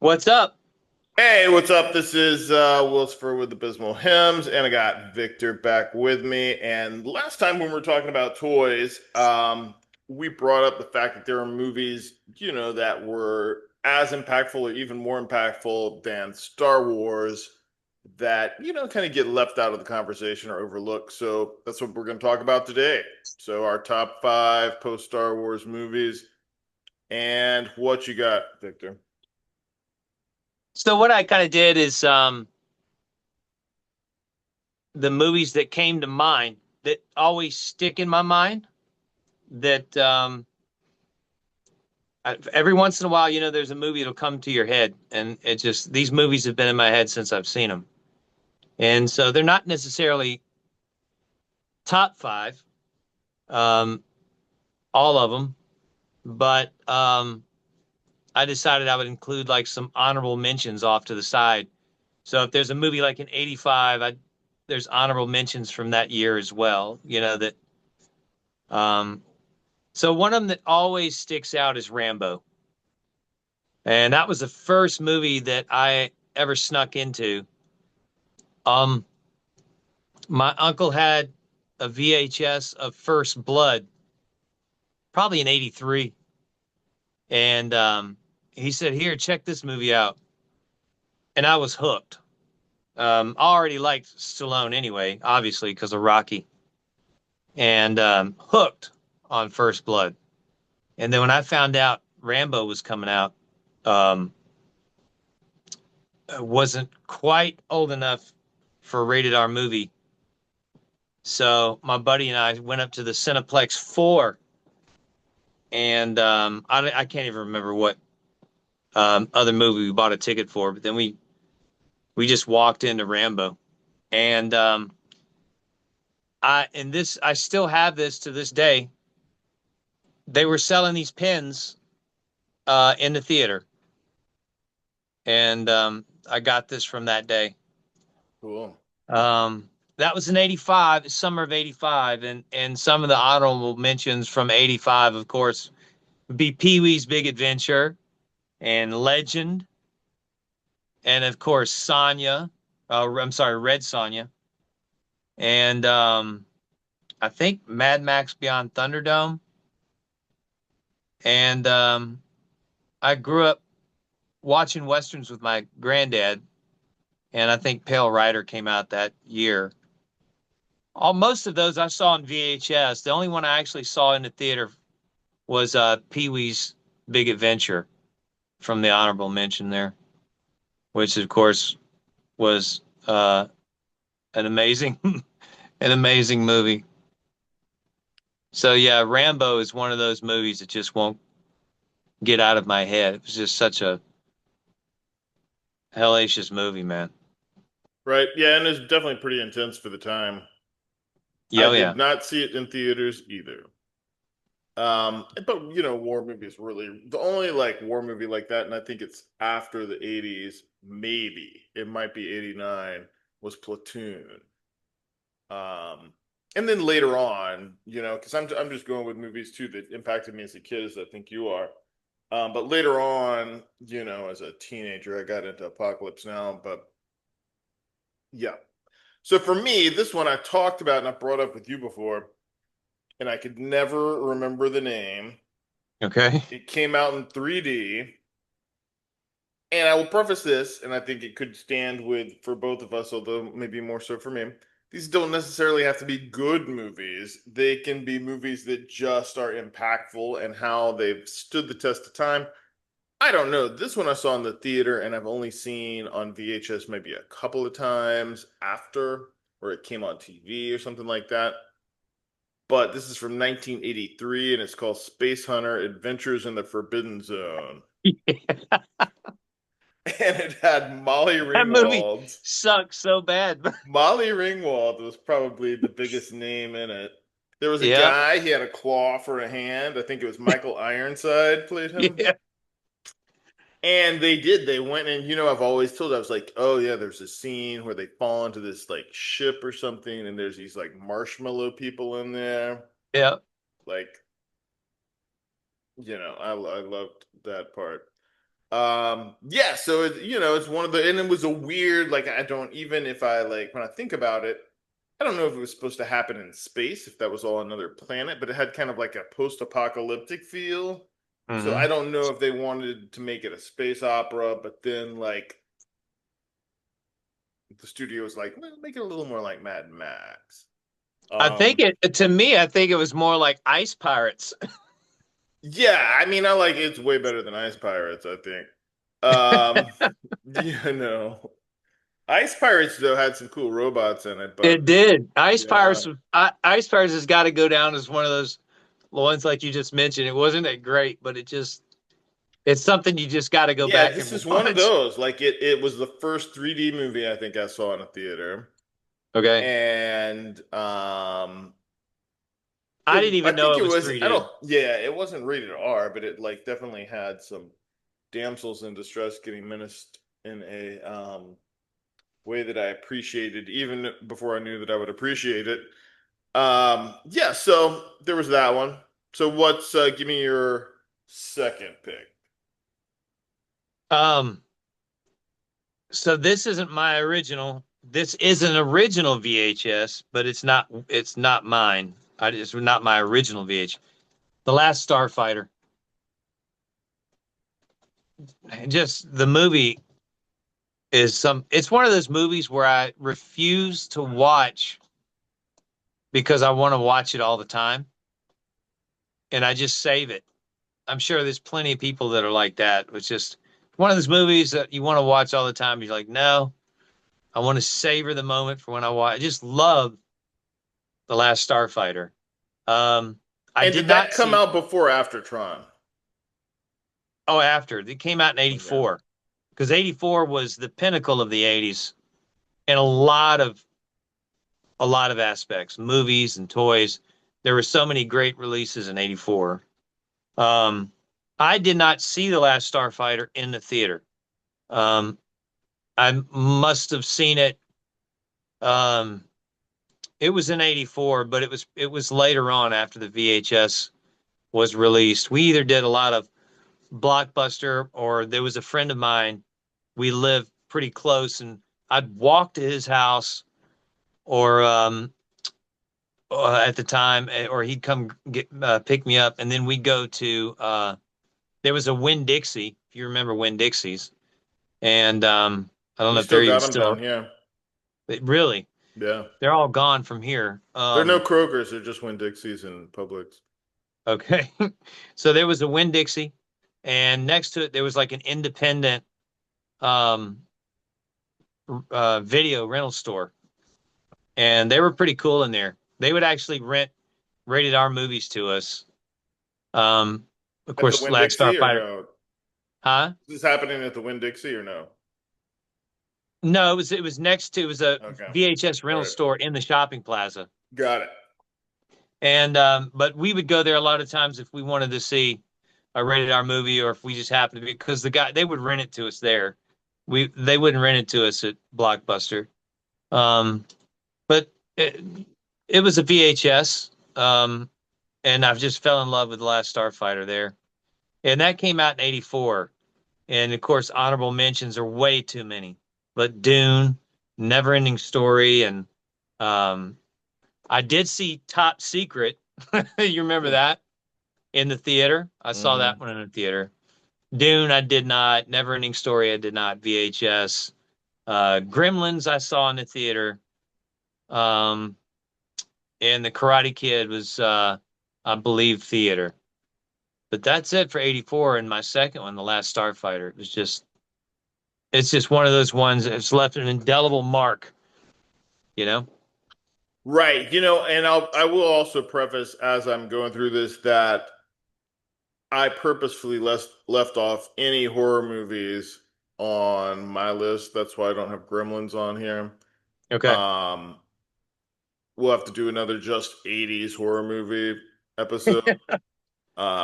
What's up? Hey, what's up? This is Will Spur with Abysmal Hymns, and I got Victor back with me. And last time when we were talking about toys, we brought up the fact that there are movies, that were as impactful or even more impactful than Star Wars that, kind of get left out of the conversation or overlooked. So that's what we're going to talk about today. So our top five post-Star Wars movies, and what you got, Victor? So what I kind of did is the movies that came to mind that always stick in my mind that every once in a while, there's a movie that'll come to your head and it just these movies have been in my head since I've seen them. And so they're not necessarily top five, um, all of them, but I decided I would include like some honorable mentions off to the side. So if there's a movie like in '85, there's honorable mentions from that year as well, that um, so one of them that always sticks out is Rambo. And that was the first movie that I ever snuck into. Um, my uncle had a VHS of First Blood, probably in '83. And he said, Here, check this movie out. And I was hooked. I already liked Stallone anyway, obviously, because of Rocky, and hooked on First Blood. And then when I found out Rambo was coming out, um, wasn't quite old enough for a rated R movie. So my buddy and I went up to the Cineplex 4, and I can't even remember what other movie we bought a ticket for, but then we just walked into Rambo, and I still have this to this day. They were selling these pins in the theater, and I got this from that day. Cool. That was in '85, summer of '85, and some of the honorable mentions from '85, of course, would be Pee Wee's Big Adventure and Legend, and of course Sonya. I'm sorry, Red Sonya, and I think Mad Max Beyond Thunderdome. And I grew up watching westerns with my granddad, and I think Pale Rider came out that year. Most of those I saw in VHS. The only one I actually saw in the theater was Pee Wee's Big Adventure from the honorable mention there, which of course was an amazing an amazing movie. So yeah, Rambo is one of those movies that just won't get out of my head. It was just such a hellacious movie, man. Right. Yeah, and it's definitely pretty intense for the time. Yeah, I oh, yeah. did not see it in theaters either. But war movies really the only like war movie like that, and I think it's after the 80s, maybe it might be 89, was Platoon. Um, and then later on, because I'm just going with movies too that impacted me as a kid, as I think you are. But later on, as a teenager, I got into Apocalypse Now. But yeah. So for me, this one I talked about and I brought up with you before, and I could never remember the name. Okay. It came out in 3D, and I will preface this, and I think it could stand with for both of us, although maybe more so for me. These don't necessarily have to be good movies. They can be movies that just are impactful and how they've stood the test of time. I don't know. This one I saw in the theater, and I've only seen on VHS maybe a couple of times after, or it came on TV or something like that. But this is from 1983, and it's called Space Hunter: Adventures in the Forbidden Zone. And it had Molly That movie Ringwald. sucks so bad. Molly Ringwald was probably the biggest name in it. There was a Yeah. guy, he had a claw for a hand. I think it was Michael Ironside played him. Yeah. And they went and I've always told, I was like, oh yeah, there's a scene where they fall into this like ship or something, and there's these like marshmallow people in there. Yeah. Like, I loved that part. Yeah, so it's one of the, and it was a weird, like, I don't even, if I like, when I think about it, I don't know if it was supposed to happen in space, if that was all another planet, but it had kind of like a post-apocalyptic feel. So I Hmm. don't know if they wanted to make it a space opera, but then like the studio was like, well, make it a little more like Mad Max. I think Um, to me, I think it was more like Ice Pirates. yeah, I mean, I like it's way better than Ice Pirates, I think. Um, you know, Ice Pirates though had some cool robots in it, but It did. yeah. Ice Pirates has got to go down as one of those ones like you just mentioned. It wasn't that great, but it's something you just got to go Yeah, back this and is one of watch. those. Like it was the first 3D movie I think I saw in a theater. Okay. And I didn't I even know think it it was was, I don't, 3D. yeah, it wasn't rated R, but it like definitely had some damsels in distress getting menaced in a way that I appreciated even before I knew that I would appreciate it. Yeah, so there was that one. So what's give me your second pick. Um, so this isn't my original. This is an original VHS, but it's not mine. It's not my original VH. The Last Starfighter. Just the movie it's one of those movies where I refuse to watch because I want to watch it all the time and I just save it. I'm sure there's plenty of people that are like that. It's just one of those movies that you want to watch all the time. You're like, no, I want to savor the moment for when I watch. I just love The Last Starfighter. Um, I And did did not that come see, out before or after Tron? oh, after it came out in Okay. 84 because 84 was the pinnacle of the 80s in a lot of aspects, movies and toys. There were so many great releases in 84. Um, I did not see The Last Starfighter in the theater. Um, I must have seen it. Um, it was in 84, but it was later on after the VHS was released. We either did a lot of Blockbuster or there was a friend of mine. We lived pretty close and I'd walk to his house or at the time, or he'd come get pick me up, and then we'd go to. There was a Winn Dixie, if you remember Winn Dixie's, and I don't We know if still they're even got them still. down here. Really, Yeah. they're all gone from here. There are no Krogers, they're just Winn-Dixies and Publix. Okay, so there was a Winn Dixie, and next to it there was like an independent um, video rental store, and they were pretty cool in there. They would actually rent rated R movies to us. Um, of At the course, Last Winn-Dixie or Starfighter, no? huh? Is this happening at the Winn-Dixie or no? No, it was next to it was a Okay. VHS All rental right. store in the shopping plaza. Got it. And but we would go there a lot of times if we wanted to see a rated R movie or if we just happened to be because the guy they would rent it to us there. They wouldn't rent it to us at Blockbuster. Um, but it was a VHS. And I've just fell in love with The Last Starfighter there. And that came out in 84. And of course, honorable mentions are way too many. But Dune, Never Ending Story, and um, I did see Top Secret. You remember that in the theater? I saw that Mm-hmm. one in the theater. Dune, I did not. Never Ending Story, I did not. VHS. Gremlins, I saw in the theater. Um, and The Karate Kid was, I believe, theater. But that's it for 84. And my second one, The Last Starfighter, it's just one of those ones that's left an indelible mark, you know? Right. And I will also preface as I'm going through this that I purposefully left off any horror movies on my list. That's why I don't have Gremlins on here. Okay. Um, we'll have to do another just 80s horror movie episode.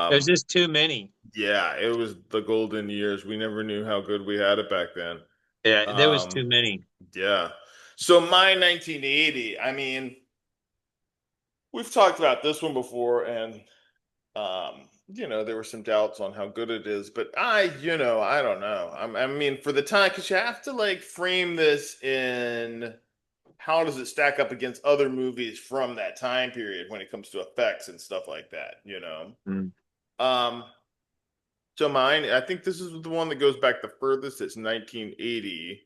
There's Um, just too many. yeah, it was the golden years. We never knew how good we had it back then. Yeah, there was too Um, many. yeah. So my 1980, I mean, we've talked about this one before, and there were some doubts on how good it is, but I don't know. I mean, for the time, because you have to like frame this in how does it stack up against other movies from that time period when it comes to effects and stuff like that. Mm. Um, so mine, I think this is the one that goes back the furthest. It's 1980,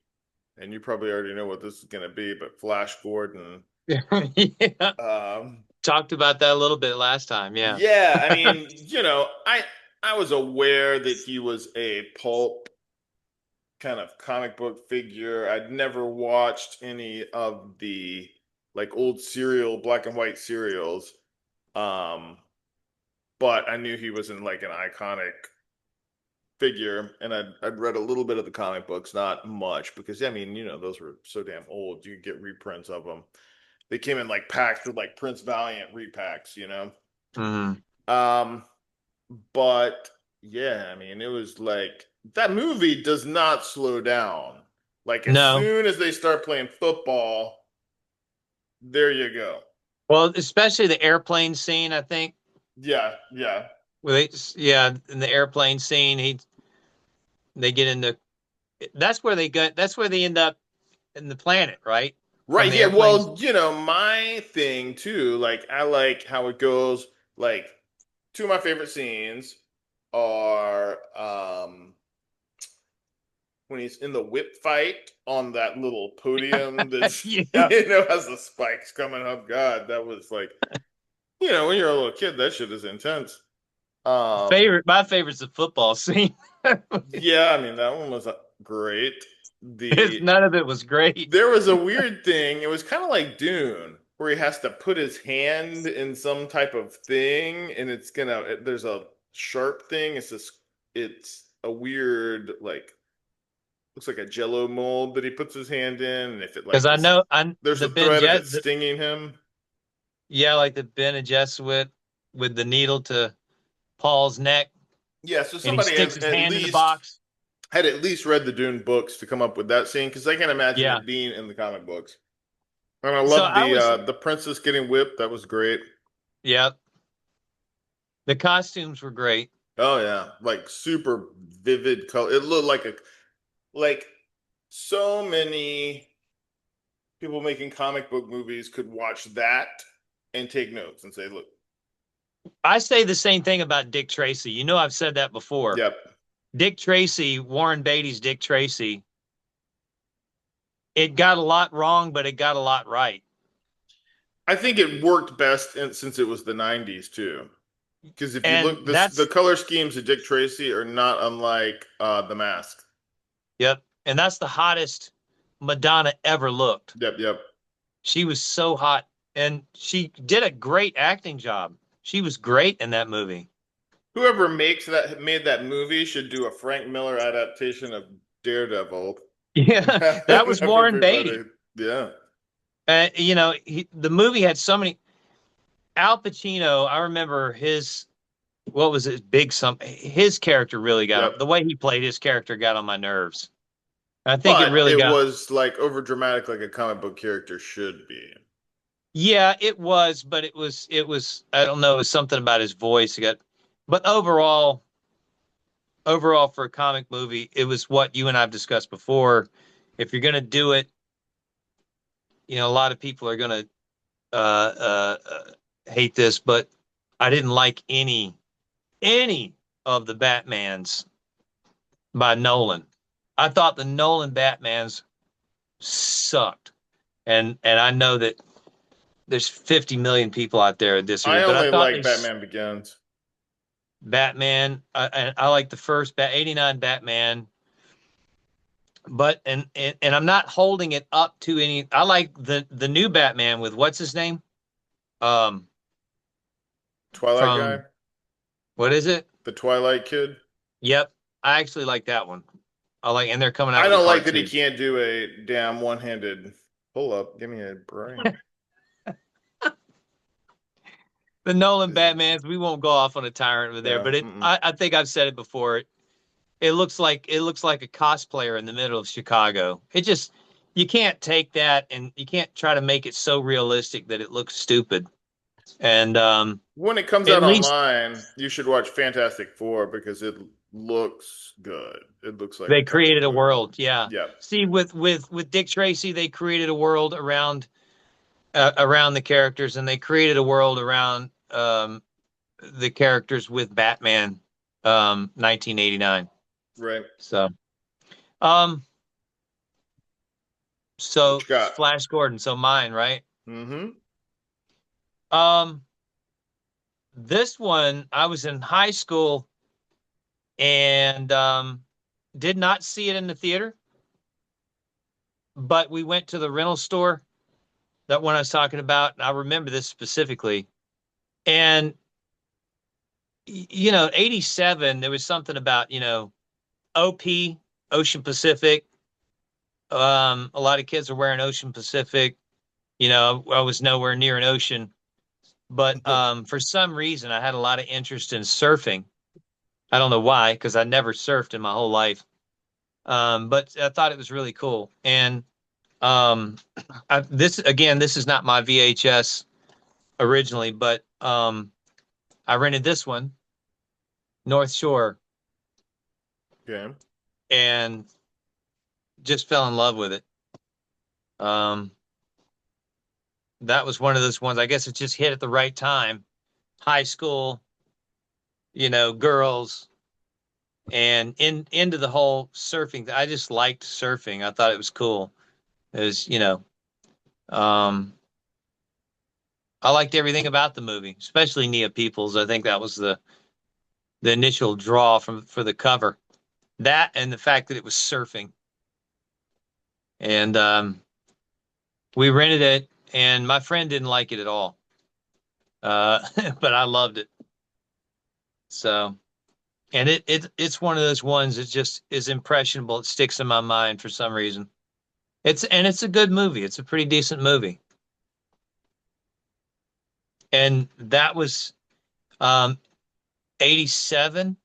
and you probably already know what this is going to be, but Flash Gordon. Yeah. Um, Talked about that a little bit last time. Yeah. yeah, I mean, I was aware that he was a pulp kind of comic book figure. I'd never watched any of the like old serial black and white serials. Um, but I knew he was in like an iconic figure, and I'd read a little bit of the comic books, not much, because I mean, those were so damn old. You could get reprints of them. They came in like packs with like Prince Valiant repacks. Mhm. Um, but yeah, I mean, it was like that movie does not slow down. Like as No. soon as they start playing football, there you go. Well, especially the airplane scene, I think. Yeah, yeah. Yeah, in the airplane scene, they get into that's where they end up in the planet, right? From Right, the yeah. airplanes. Well, my thing too, like I like how it goes. Like two of my favorite scenes are when he's in the whip fight on that little podium that's Yeah. has the spikes coming up. God, that was like, when you're a little kid, that shit is intense. My favorite's the football scene. Yeah, I mean that one was great. The None of it was great. There was a weird thing. It was kind of like Dune, where he has to put his hand in some type of thing, and there's a sharp thing. It's a weird like looks like a Jello mold that he puts his hand in, and if it Because like I is know I there's the a Ben thread of Jet it stinging him. yeah, like the Ben Gesserit with the needle to Paul's neck, Yeah, so and he somebody sticks has his hand in the box. had at least read the Dune books to come up with that scene because I can't imagine Yeah. it being in the comic books. And I So love I was the princess getting whipped. That was great. yeah, the costumes were great. Oh yeah, like super vivid color. It looked like so many people making comic book movies could watch that and take notes and say, "Look, I say the same thing about Dick Tracy. You know, I've said that before. yep." Dick Tracy, Warren Beatty's Dick Tracy, it got a lot wrong, but it got a lot right. I think it worked best since it was the '90s too. Because if you And look, the that's color schemes of Dick Tracy are not unlike The Mask. yep. And that's the hottest Madonna ever looked. Yep, yep. She was so hot and she did a great acting job. She was great in that movie. Whoever made that movie should do a Frank Miller adaptation of Daredevil. Yeah, Have that was Warren everybody. Beatty. Yeah. The movie had so many. Al Pacino, I remember what was his his character really Yep. the way he played his character got on my nerves. I think it But really it got, was like over dramatic, like a comic book character should be. yeah, it was, but I don't know, it was something about his voice. But overall for a comic movie, it was what you and I've discussed before. If you're going to do it, a lot of people are going to hate this, but I didn't like any of the Batmans by Nolan. I thought the Nolan Batmans sucked, and I know that there's 50 million people out there that disagree, I but I only thought like Batman Begins. Batman, and I like the first 89 Batman, but and I'm not holding it up to any. I like the new Batman with what's his name, um, Twilight guy, from what is it? the Twilight kid. Yep, I actually like that one. And they're coming out I with a don't like part that he two. can't do a damn one-handed pull up. Give me a break. The Nolan Batmans, we won't go off on a tyrant over there, Yeah. but Mm-mm. I think I've said it before. It looks like a cosplayer in the middle of Chicago. You can't take that and you can't try to make it so realistic that it looks stupid. And When it comes At out least online, you should watch Fantastic Four because it looks good. It looks like a they comic created a book. world. Yeah. Yeah. See, with Dick Tracy, they created a world around the characters, and they created a world around the characters with Batman, 1989. Right. So, um, What so you got? Flash Gordon. So mine, right? Mm-hmm. Um, this one, I was in high school and did not see it in the theater, but we went to the rental store, that one I was talking about. And I remember this specifically. And, 87, there was something about, OP, Ocean Pacific. A lot of kids are wearing Ocean Pacific. I was nowhere near an ocean, but for some reason, I had a lot of interest in surfing. I don't know why, because I never surfed in my whole life. But I thought it was really cool. And um, this is not my VHS originally, but I rented this one, North Shore, Okay. and just fell in love with it. Um, that was one of those ones. I guess it just hit at the right time. High school, girls, and into the whole surfing. I just liked surfing. I thought it was cool. It was, um, I liked everything about the movie, especially Nia Peoples. I think that was the initial draw for the cover. That and the fact that it was surfing. And we rented it, and my friend didn't like it at all. But I loved it. So, and it's one of those ones that just is impressionable. It sticks in my mind for some reason. It's a good movie. It's a pretty decent movie. And that was um 87,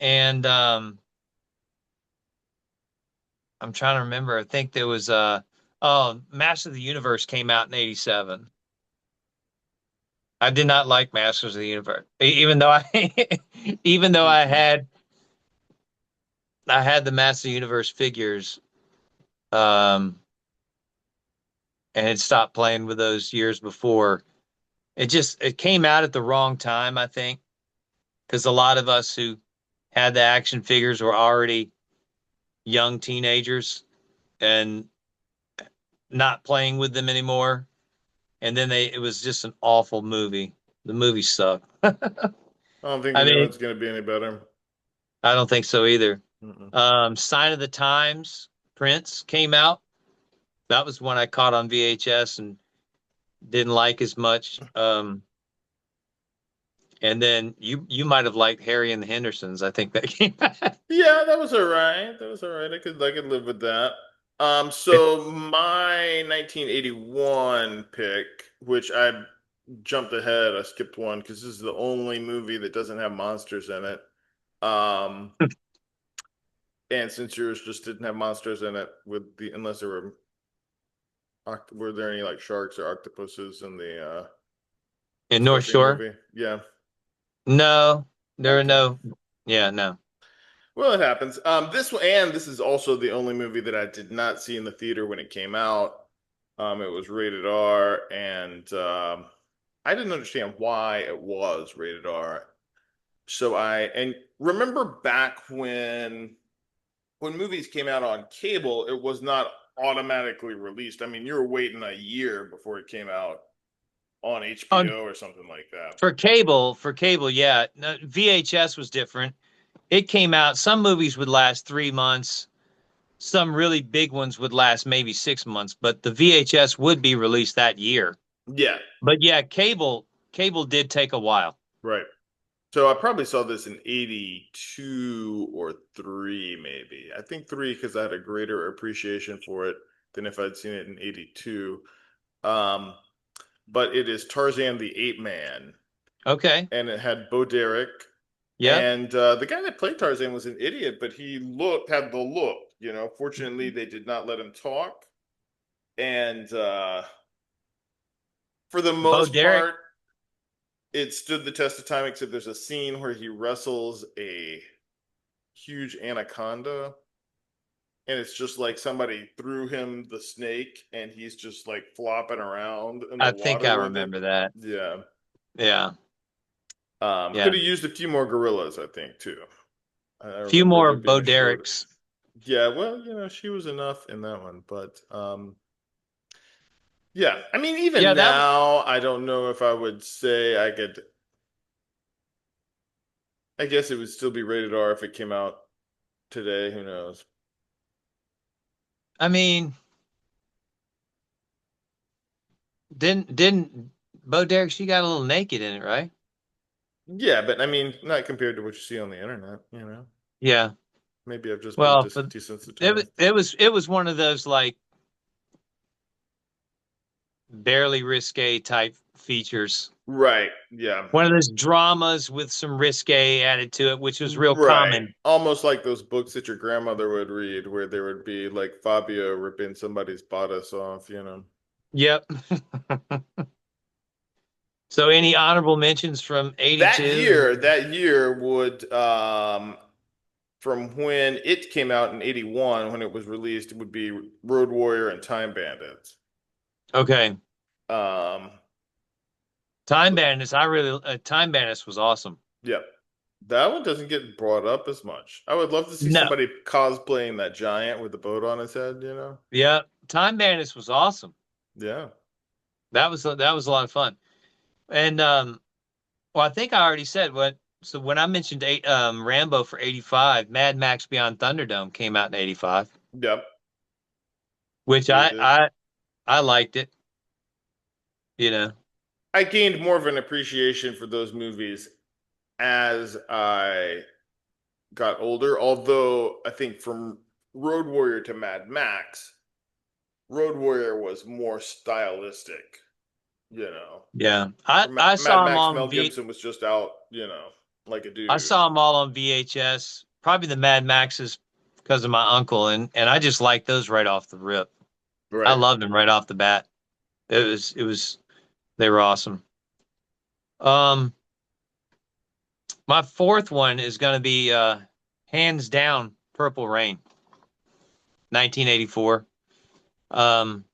and I'm trying to remember. I think there was oh, Master of the Universe came out in 87. I did not like Masters of the Universe, even though I even though Mm-mm. I had the Master of the Universe figures, um, and had stopped playing with those years before. It came out at the wrong time, I think, because a lot of us who had the action figures were already young teenagers and not playing with them anymore. And then it was just an awful movie. The movie sucked. I don't think the I new mean, one's gonna be any better. I don't think so either. Mm-mm. Sign of the Times, Prince came out. That was one I caught on VHS and didn't like as much. And then you might have liked Harry and the Hendersons. I think that came out. Yeah, that was all right. That was all right. I could live with that. It- So my 1981 pick, which I jumped ahead, I skipped one because this is the only movie that doesn't have monsters in it. Um, and since yours just didn't have monsters in it, with the unless there were there any like sharks or octopuses in the in North surfing Shore? movie? Yeah. No, there are Okay. no. Yeah, no. Well, it happens. This is also the only movie that I did not see in the theater when it came out. It was rated R, and I didn't understand why it was rated R. So and remember back when movies came out on cable, it was not automatically released. I mean, you were waiting a year before it came out on On HBO or something like that. for cable, yeah. No, VHS was different. It came out. Some movies would last 3 months. Some really big ones would last maybe 6 months, but the VHS would be released that year. Yeah, But yeah, cable did take a while. right. So I probably saw this in 82 or 3, maybe. I think 3 because I had a greater appreciation for it than if I'd seen it in 82. Um, but it is Tarzan the Ape Man, Okay. and it had Bo Derek. Yep. And the guy that played Tarzan was an idiot, but he had the look. Fortunately, they did not let him talk. And for the Bo most Derek. part, it stood the test of time, except there's a scene where he wrestles a huge anaconda, and it's just like somebody threw him the snake and he's just like flopping around in the I think I water with it. remember that. Yeah. Yeah. Could Yeah. have used a few more gorillas, I think, too. I Few remember more there being Bo a short. Dereks. Yeah, well, she was enough in that one, but yeah. I mean, even Yeah, that now, I don't know if I would say I could. I guess it would still be rated R if it came out today. Who knows? I mean, didn't Bo Derek, she got a little naked in it, right? Yeah, but I mean, not compared to what you see on the internet. Yeah. Maybe I've just been Well, but desensitized. it was one of those like barely risque type features. Right. Yeah. One of those dramas with some risque added to it, which was real Right. common. Almost like those books that your grandmother would read, where there would be like Fabio ripping somebody's bodice off. Yep. So any honorable mentions from That 82? year, that year would from when it came out in 81 when it was released, it would be Road Warrior and Time Bandits. Okay. Um Time Bandits was awesome. yeah. That one doesn't get brought up as much. I would love to see No. somebody cosplaying that giant with the boat on his head. Yeah. Time Bandits was awesome. Yeah. That was a lot of fun. And well, I think I already said what. So when I mentioned Rambo for 85, Mad Max Beyond Thunderdome came out in 85, Yep. which Sure did. I liked it. You know. I gained more of an appreciation for those movies as I got older. Although I think from Road Warrior to Mad Max, Road Warrior was more stylistic. You know, Yeah. Mad I saw them Max, on Mel V Gibson was just out. Like a I dude. saw them all on VHS. Probably the Mad Maxes because of my uncle, and I just liked those right off the rip. I Right. loved them right off the bat. It was they were awesome. Um, my fourth one is going to be hands down Purple Rain, 1984. Um,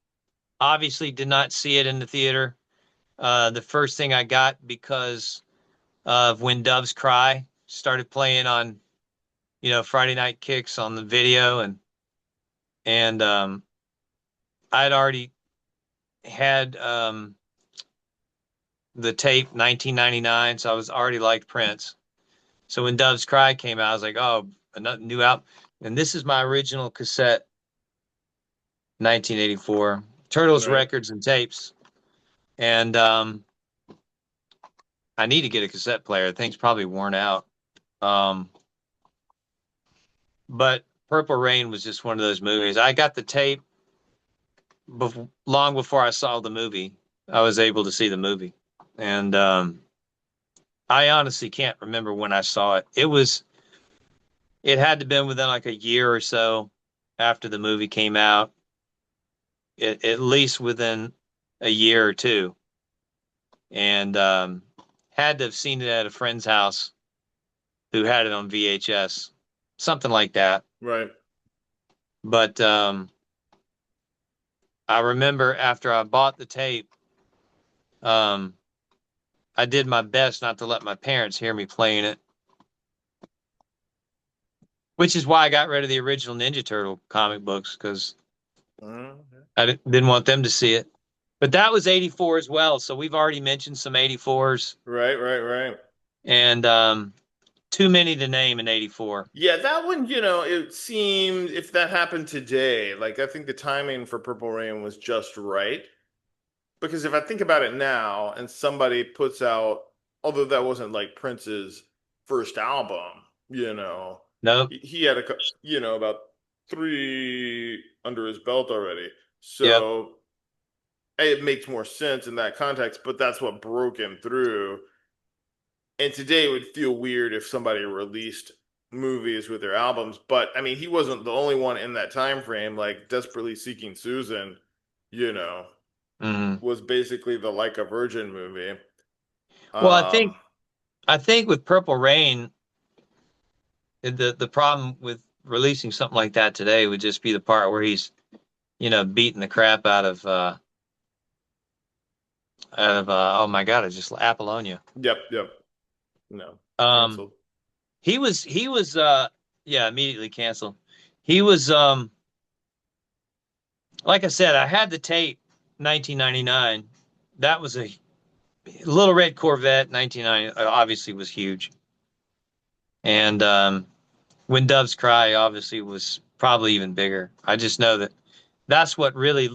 obviously did not see it in the theater. The first thing I got because of When Doves Cry started playing on, Friday Night Kicks on the video, and I'd already had the tape 1999, so I was already liked Prince. So when Doves Cry came out, I was like, oh, a new album. And this is my original cassette, 1984, Turtles Right. records and tapes. And I need to get a cassette player. The thing's probably worn out. Um, but Purple Rain was just one of those movies. I got the tape long before I saw the movie. I was able to see the movie. And I honestly can't remember when I saw it. It had to have been within like a year or so after the movie came out. At least within a year or two. And had to have seen it at a friend's house who had it on VHS, something like that. Right. But I remember after I bought the tape, um, I did my best not to let my parents hear me playing it, which is why I got rid of the original Ninja Turtle comic books because Mhm. I didn't want them to see it. But that was 84 as well. So we've already mentioned some 84s Right. Right. Right. and too many to name in 84. Yeah, that one, it seemed if that happened today, like I think the timing for Purple Rain was just right. Because if I think about it now and somebody puts out, although that wasn't like Prince's first album, Nope. he had about three under his belt already. Yep. So it makes more sense in that context, but that's what broke him through. And today it would feel weird if somebody released movies with their albums, but I mean he wasn't the only one in that time frame. Like Desperately Seeking Susan, you know Hmm. was basically the Like a Virgin movie. Well, Um, I think with Purple Rain, the problem with releasing something like that today would just be the part where he's, beating the crap out of oh my God, it's just Apollonia. yep, yep. No, Um, canceled. he was yeah, immediately canceled. He was like I said, I had the tape 1999. That was a Little Red Corvette 1990 obviously was huge. And When Doves Cry obviously was probably even bigger. I just know that that's what really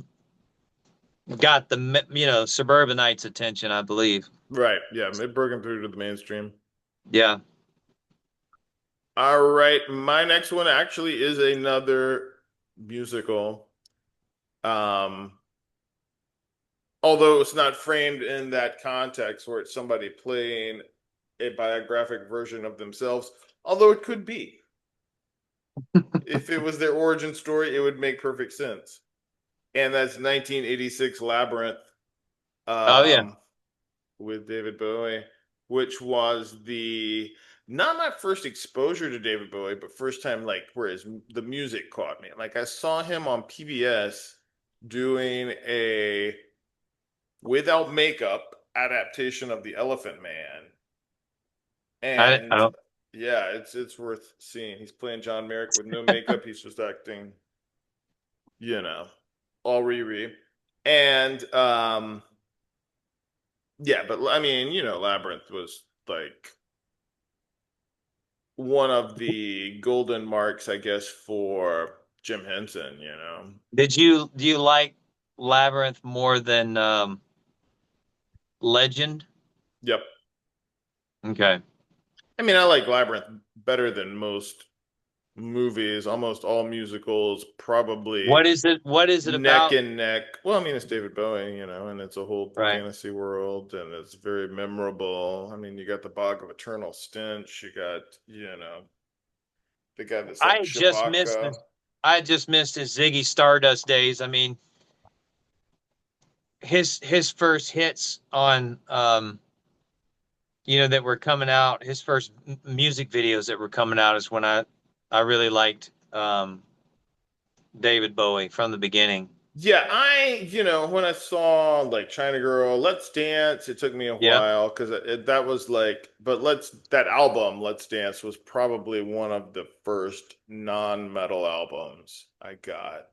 got the suburbanites' attention, I believe. Right. Yeah, it broke him through to the mainstream. Yeah. All right, my next one actually is another musical. Um, although it's not framed in that context where it's somebody playing a biographic version of themselves, although it could be. If it was their origin story, it would make perfect sense. And that's 1986 Labyrinth, Oh yeah. um, with David Bowie, which was the not my first exposure to David Bowie, but first time like where the music caught me. Like I saw him on PBS doing a without makeup adaptation of The Elephant Man, I and don't. yeah, it's worth seeing. He's playing John Merrick with no makeup. He's just acting, you know, all Riri, and yeah, but I mean, Labyrinth was like one of the golden marks, I guess, for Jim Henson. Do you like Labyrinth more than Legend? Yep. Okay. I mean, I like Labyrinth better than most movies, almost all musicals, probably What is it neck about? and neck. Well, I mean, it's David Bowie, and it's a whole Right. fantasy world, and it's very memorable. I mean, you got the Bog of Eternal Stench, you got, the guy that's like I just missed Chewbacca. this. I just missed his Ziggy Stardust days. I mean, his first hits on that were coming out. His first music videos that were coming out is when I really liked David Bowie from the beginning. Yeah, when I saw like China Girl, Let's Dance, it took me a Yeah. while because that was like, but that album, Let's Dance, was probably one of the first non-metal albums I got.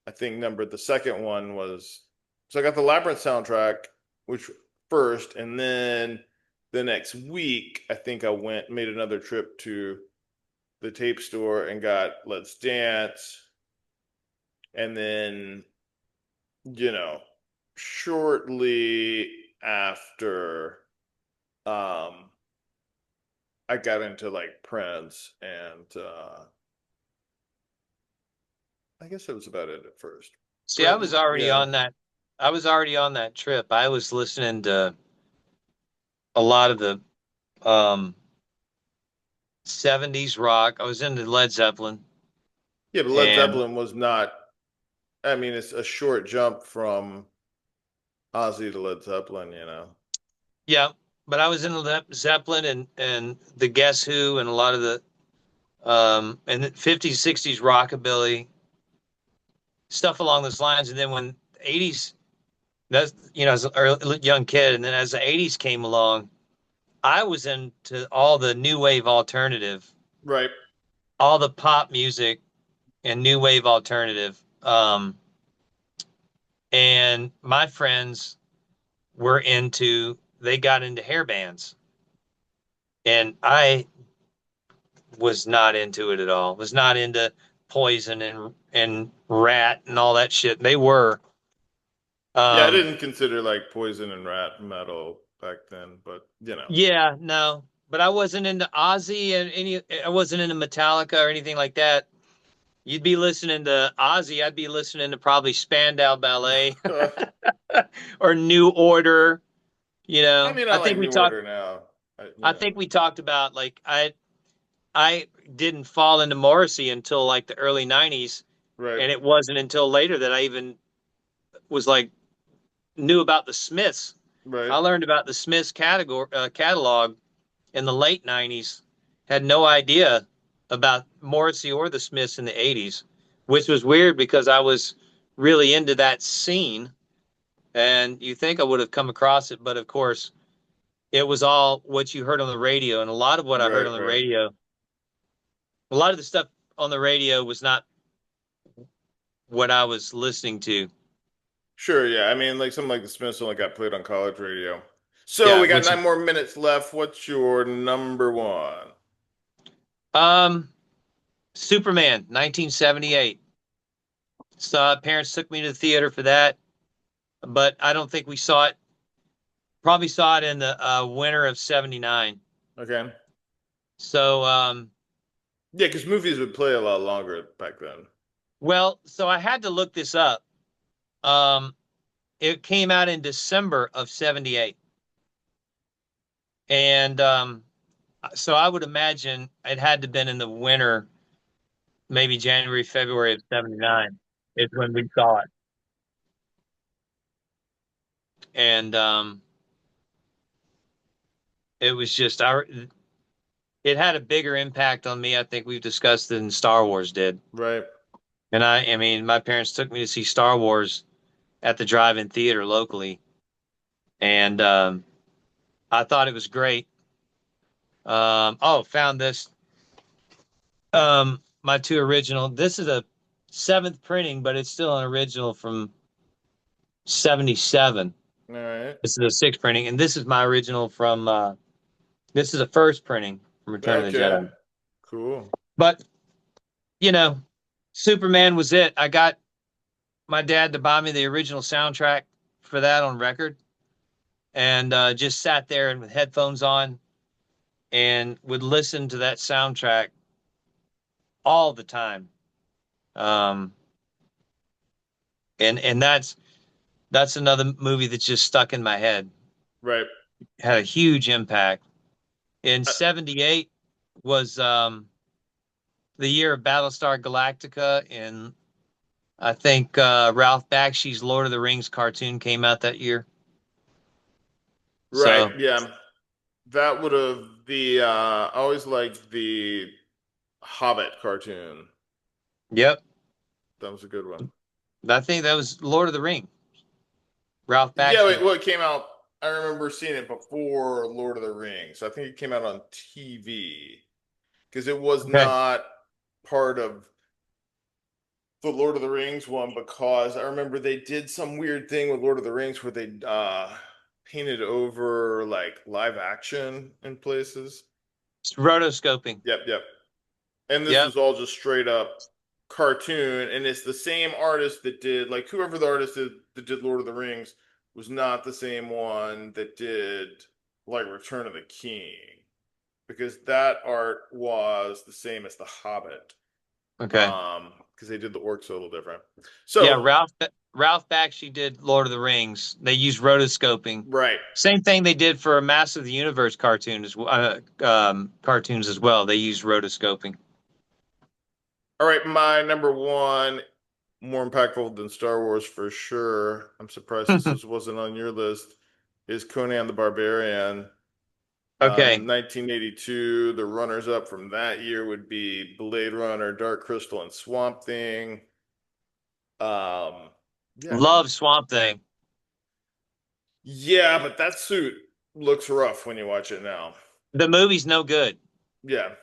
I think the second one was, so I got the Labyrinth soundtrack, which first, and then the next week, I think made another trip to the tape store and got Let's Dance, and then you know, shortly after um I got into like Prince and I guess that was about it at first. See, I was Prince, already yeah. on that. I was already on that trip. I was listening to a lot of the um 70s rock. I was into Led Zeppelin Yeah, but Led and Zeppelin was not, I mean, it's a short jump from Ozzy to Led Zeppelin. yeah, but I was into Led Zeppelin and the Guess Who and a lot of the and the 50s, 60s rockabilly stuff along those lines. And then when 80s, that's as a young kid, and then as the 80s came along, I was into all the new wave alternative, Right. all the pop music and new wave alternative. And my friends they got into hair bands. And I was not into it at all. Was not into Poison and Rat and all that shit. They were. Yeah, I Um, didn't consider like Poison and Rat metal back then, but yeah, no. But I wasn't into Ozzy and I wasn't into Metallica or anything like that. You'd be listening to Ozzy, I'd be listening to probably Spandau Ballet or New Order. I mean, I I like think we New talked Order now. I think we talked about like I didn't fall into Morrissey until like the early 90s, Right. and it wasn't until later that I even was like knew about the Smiths. Right. I learned about the Smiths catalog in the late 90s. Had no idea about Morrissey or the Smiths in the 80s, which was weird because I was really into that scene. And you think I would have come across it, but of course, it was all what you heard on the radio. And a lot of what I heard Right. on the Right. radio, a lot of the stuff on the radio was not what I was listening to. Sure. Yeah. I mean, like something like the Smiths only got played on college radio. So Yeah, we got which 9 more minutes left. What's your number one? um Superman 1978. So parents took me to the theater for that, but I don't think we saw it. Probably saw it in the winter of '79. Okay. So Yeah, because movies would play a lot longer back then. well, so I had to look this up. Um, it came out in December of '78, and so I would imagine it had to have been in the winter, maybe January, February of '79 is when we saw it, and it was just our. It had a bigger impact on me. I think we've discussed than Star Wars did. Right. And I mean, my parents took me to see Star Wars at the drive-in theater locally, and I thought it was great. Oh, found this. My two original. This is a seventh printing, but it's still an original from '77. All right. This is a sixth printing, and this is my original from. This is a first printing from Return of the Okay. Jedi. Cool. But you know, Superman was it. I got my dad to buy me the original soundtrack for that on record, and just sat there and with headphones on and would listen to that soundtrack all the time. Um, and that's another movie that's just stuck in my head. Right. Had a huge impact. In Uh, '78 was the year of Battlestar Galactica, and I think Ralph Bakshi's Lord of the Rings cartoon came out that year. right. So, Yeah. That would have the I always liked the Hobbit cartoon. yep, That was a good one. I think that was Lord of the Ring. Ralph Yeah, wait, Bakshi. what came out? I remember seeing it before Lord of the Rings. I think it came out on TV because it was Okay. not part of the Lord of the Rings one because I remember they did some weird thing with Lord of the Rings where they painted over like live action in places. Rotoscoping. Yep, yep. And this Yep. was all just straight up cartoon, and it's the same artist that did like whoever the artist did, that did Lord of the Rings was not the same one that did like Return of the King because that art was the same as The Hobbit. Okay. Because they did the orcs a little different. Yeah, So Ralph Bakshi did Lord of the Rings. They used rotoscoping. right. Same thing they did for a Master of the Universe cartoon as cartoons as well. They used rotoscoping. All right, my number one, more impactful than Star Wars for sure. I'm surprised wasn't on your list. Is Conan the Barbarian. Okay. 1982. The runners up from that year would be Blade Runner, Dark Crystal, and Swamp Thing. Yeah, I mean, Love Swamp Thing. yeah, but that suit looks rough when you watch it now. The movie's no good, Yeah,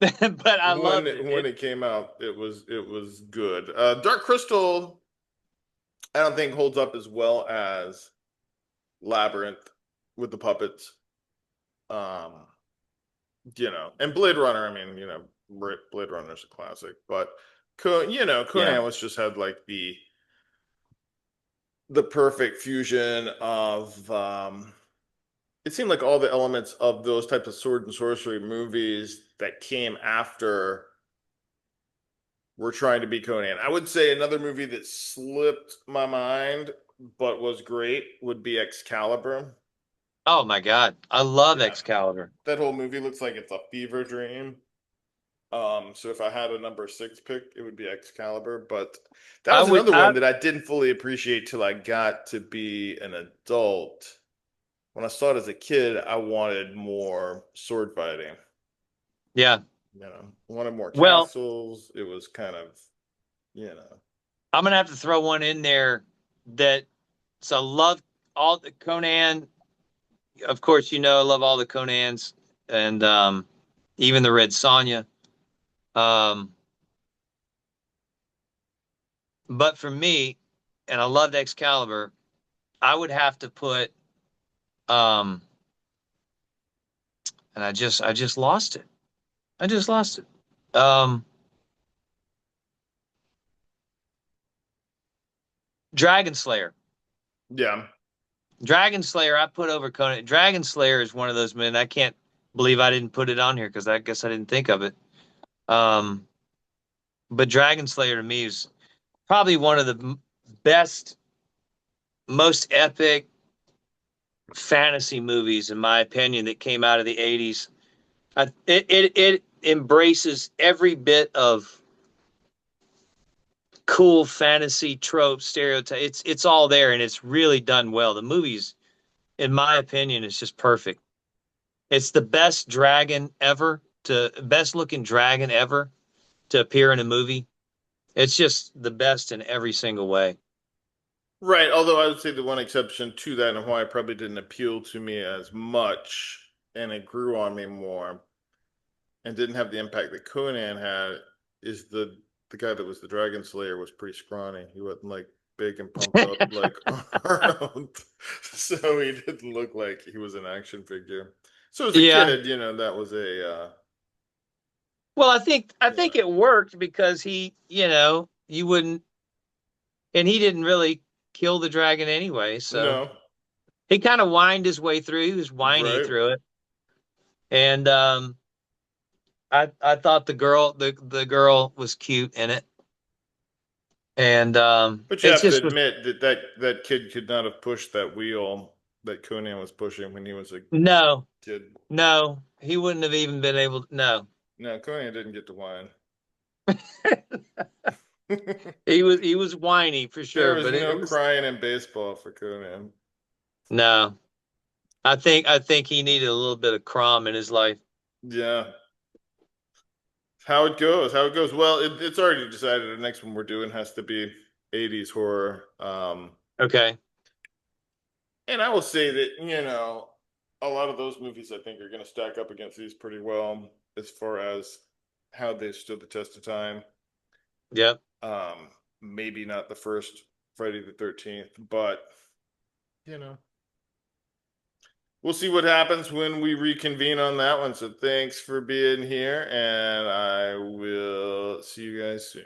but I loved it. when it came out, it was good. Dark Crystal, I don't think holds up as well as Labyrinth with the puppets. Um, and Blade Runner. I mean, Blade Runner's a classic, but Yeah. Conan was just had like the perfect fusion of it seemed like all the elements of those types of sword and sorcery movies that came after were trying to be Conan. I would say another movie that slipped my mind but was great would be Excalibur. Oh my God. I love Yeah, Excalibur. that whole movie looks like it's a fever dream. So if I had a number six pick, it would be Excalibur. But that I was would another I one that I didn't fully appreciate till I got to be an adult. when I saw it as a kid, I wanted more sword fighting. Yeah. I wanted more Well, castles. It was kind of, you know. I'm gonna have to throw one in there that so I love all the Conan. Of course, I love all the Conans and even the Red Sonja. Um, but for me, and I loved Excalibur, I would have to put um, and I just lost it. I just lost it. Dragon Slayer. Yeah. Dragon Slayer, I put over Conan. Dragon Slayer is one of those men. I can't believe I didn't put it on here because I guess I didn't think of it. Um, but Dragon Slayer to me is probably one of the best, most epic fantasy movies, in my opinion, that came out of the 80s. It embraces every bit of cool fantasy trope stereotype. It's all there and it's really done well. The movie's, in my opinion, is just perfect. It's the best looking dragon ever to appear in a movie. It's just the best in every single way. Right. Although I would say the one exception to that and why it probably didn't appeal to me as much and it grew on me more and didn't have the impact that Conan had is the guy that was the Dragon Slayer was pretty scrawny. He wasn't like big and pumped up like Arnold. So he didn't look like he was an action figure. So as a Yeah. kid, that was Well, I think yeah. it worked because you wouldn't, and he didn't really kill the dragon anyway. So No, he kind of whined his way through. He was whiny right. through it, and I thought the girl was cute in it, and But you it's have to just admit that kid could not have pushed that wheel that Conan was pushing when he was a no, kid. no, he wouldn't have even been able to. No, No, Conan didn't get to whine. he was whiny for There sure, was but it no was crying in baseball for Conan. no. I think he needed a little bit of Crom in his life. Yeah. How it goes. How it goes. Well, it's already decided the next one we're doing has to be 80s horror. Okay. And I will say that, a lot of those movies I think are going to stack up against these pretty well as far as how they stood the test of time. Yep. Um, Maybe not the first Friday the 13th, but you know, we'll see what happens when we reconvene on that one. So thanks for being here, and I will see you guys soon.